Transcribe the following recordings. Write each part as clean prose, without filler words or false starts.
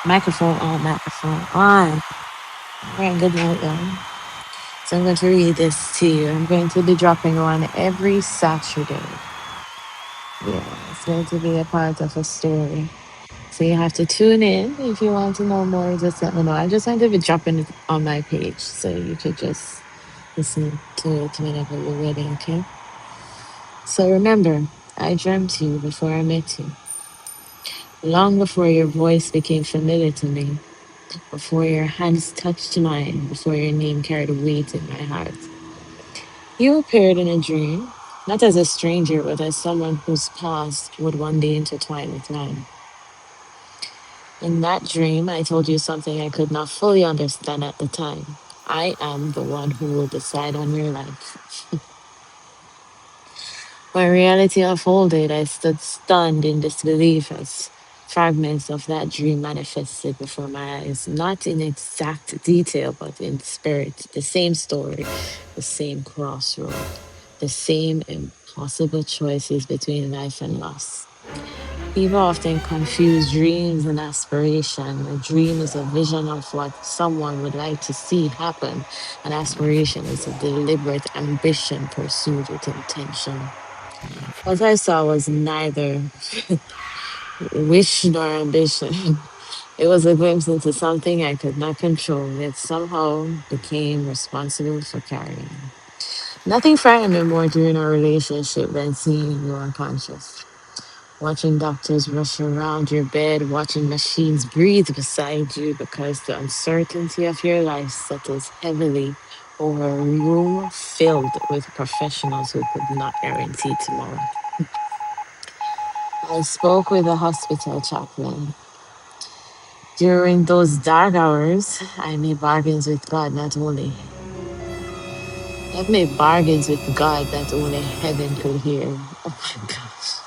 Microphone on, microphone on. All right, good night, y'all. So I'm going to read this to you. I'm going to be dropping one every Saturday. Yeah, it's going to be a part of a story. So you have to tune in. If you want to know more, just let me know. I'm just going to be dropping it on my page so you could just listen to it whenever you're ready, okay? So remember, I dreamt you before I met you. Long before your voice became familiar to me, before your hands touched mine, before your name carried weight in my heart. You appeared in a dream, not as a stranger, but as someone whose past would one day intertwine with mine. In that dream, I told you something I could not fully understand at the time. I am the one who will decide on your life. When reality unfolded, I stood stunned in disbelief as fragments of that dream manifested before my eyes, not in exact detail, but in spirit. The same story, the same crossroad, the same impossible choices between life and loss. People often confuse dreams and aspiration. A dream is a vision of what someone would like to see happen. An aspiration is a deliberate ambition pursued with intention. What I saw was neither wish nor ambition. It was a glimpse into something I could not control, yet somehow became responsible for carrying. Nothing frightened me more during our relationship than seeing you unconscious. Watching doctors rush around your bed, watching machines breathe beside you because the uncertainty of your life settles heavily over a room filled with professionals who could not guarantee tomorrow. I spoke with a hospital chaplain. During those dark hours, I made bargains with God, not only. I've made bargains with God that only heaven could hear. Oh my gosh.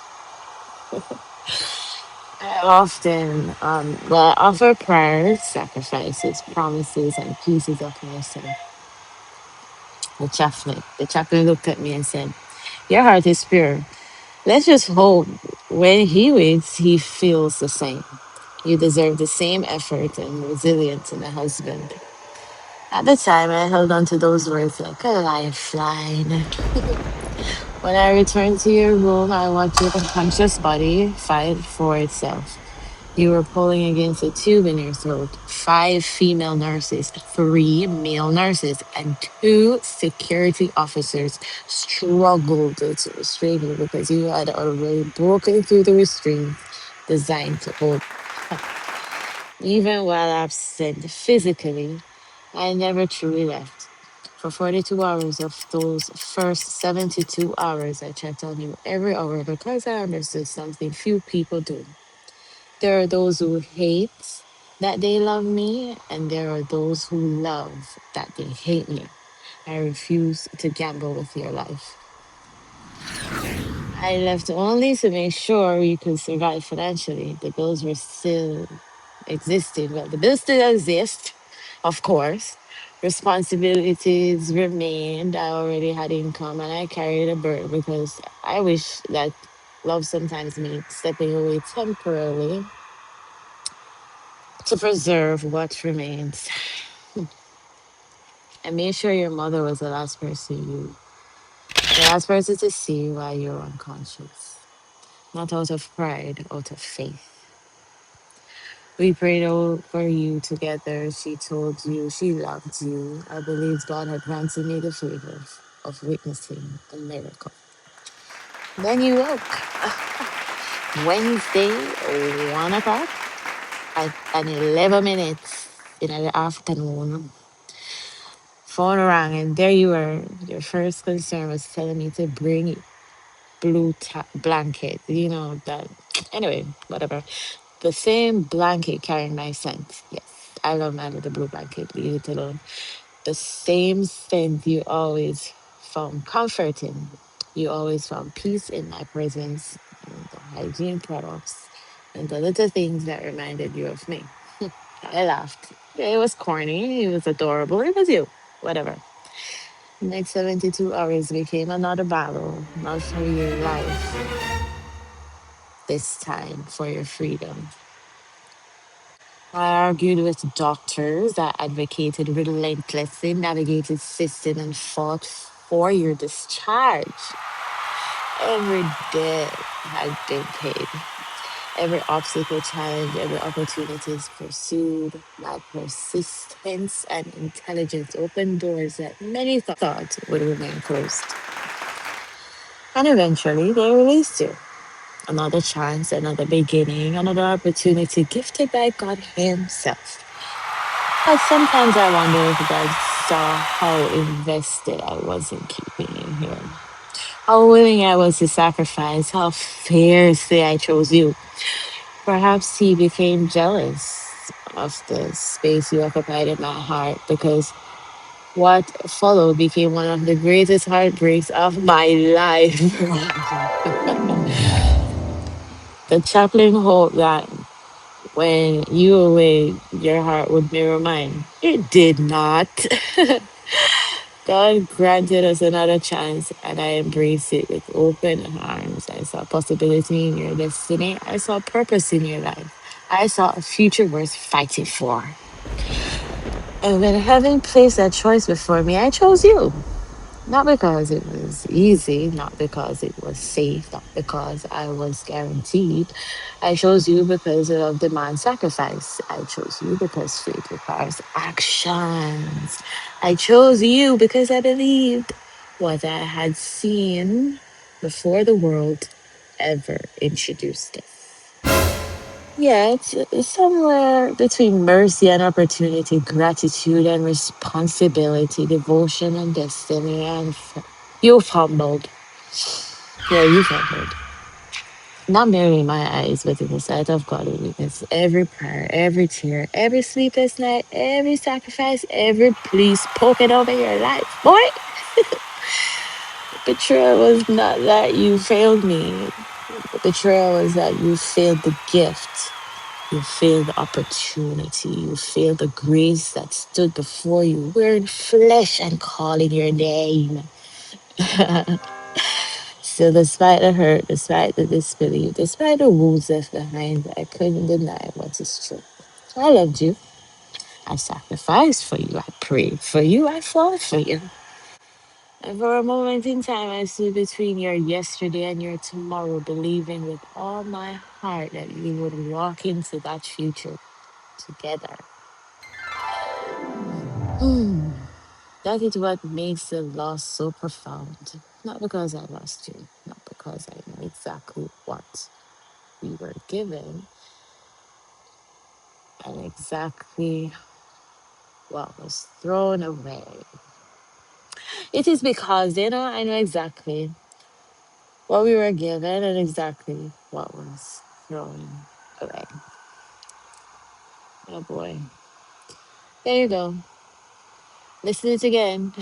I often, I offer prayers, sacrifices, promises, and pieces of myself. The chaplain looked at me and said, "Your heart is pure. Let's just hope when he waits, he feels the same. You deserve the same effort and resilience in a husband." At the time, I held on to those words like a lifeline. When I returned to your room, I watched your unconscious body fight for itself. You were pulling against a tube in your throat. Five female nurses, three male nurses, and two security officers struggled to restrain you because you had already broken through the restraints designed to hold. Even while absent physically, I never truly left. For 42 hours of those first 72 hours, I checked on you every hour because I understood something few people do. There are those who hate that they love me, and there are those who love that they hate me. I refuse to gamble with your life. I left only to make sure we could survive financially. The bills were still existing. Well, the bills still exist, of course. Responsibilities remained. I already had income and I carried a burden because I wish that love sometimes means stepping away temporarily to preserve what remains. I made sure your mother was the last person to see while you were unconscious. Not out of pride, out of faith. We prayed over you together. She told you she loved you. I believed God had granted me the favor of witnessing a miracle. Then you woke. Wednesday, 1 o'clock, at 11 minutes in the afternoon. Phone rang, and there you were. Your first concern was telling me to bring blanket. You know that. Anyway, whatever. The same blanket carrying my scent. Yes, I love my little blue blanket. Leave it alone. The same scent you always found comforting. You always found peace in my presence. And the hygiene products and the little things that reminded you of me. I laughed. It was corny. It was adorable. It was you. Whatever. Next 72 hours became another battle, not for your life, this time for your freedom. I argued with doctors. I advocated relentlessly, navigated system, and fought for your discharge. Every debt had been paid. Every obstacle challenged, every opportunity is pursued. My persistence and intelligence opened doors that many thought would remain closed. And eventually, they released you. Another chance, another beginning, another opportunity gifted by God Himself. But sometimes I wonder if God saw how invested I was in keeping you here, how willing I was to sacrifice, how fiercely I chose you. Perhaps He became jealous of the space you occupied in my heart because what followed became one of the greatest heartbreaks of my life. The chaplain hoped that when you away, your heart would mirror mine. It did not. God granted us another chance, and I embraced it with open arms. I saw possibility in your destiny. I saw purpose in your life. I saw a future worth fighting for. And when heaven placed that choice before me, I chose you. Not because it was easy, not because it was safe, not because I was guaranteed. I chose you because of demand sacrifice. I chose you because faith requires actions. I chose you because I believed what I had seen before the world ever introduced it. Yeah, it's somewhere between mercy and opportunity, gratitude and responsibility, devotion and destiny. And you fumbled. Yeah, you fumbled. Not merely in my eyes, but in the sight of God who witnessed every prayer, every tear, every sleepless night, every sacrifice, every plea spoken over your life. Boy, betrayal was not that you failed me. The betrayal was that you failed the gift. You feel the opportunity. You feel the grace that stood before you, wearing flesh and calling your name. So, despite the hurt, despite the disbelief, despite the wounds left behind, I couldn't deny what is true. I loved you. I sacrificed for you. I prayed for you. I fought for you. And for a moment in time, I stood between your yesterday and your tomorrow, believing with all my heart that we would walk into that future together. Hmm. That is what makes the loss so profound. Not because I lost you, not because I know exactly what we were given and exactly what was thrown away. It is because, I know exactly what we were given and exactly what was thrown away. Oh boy. There you go. Listen it again.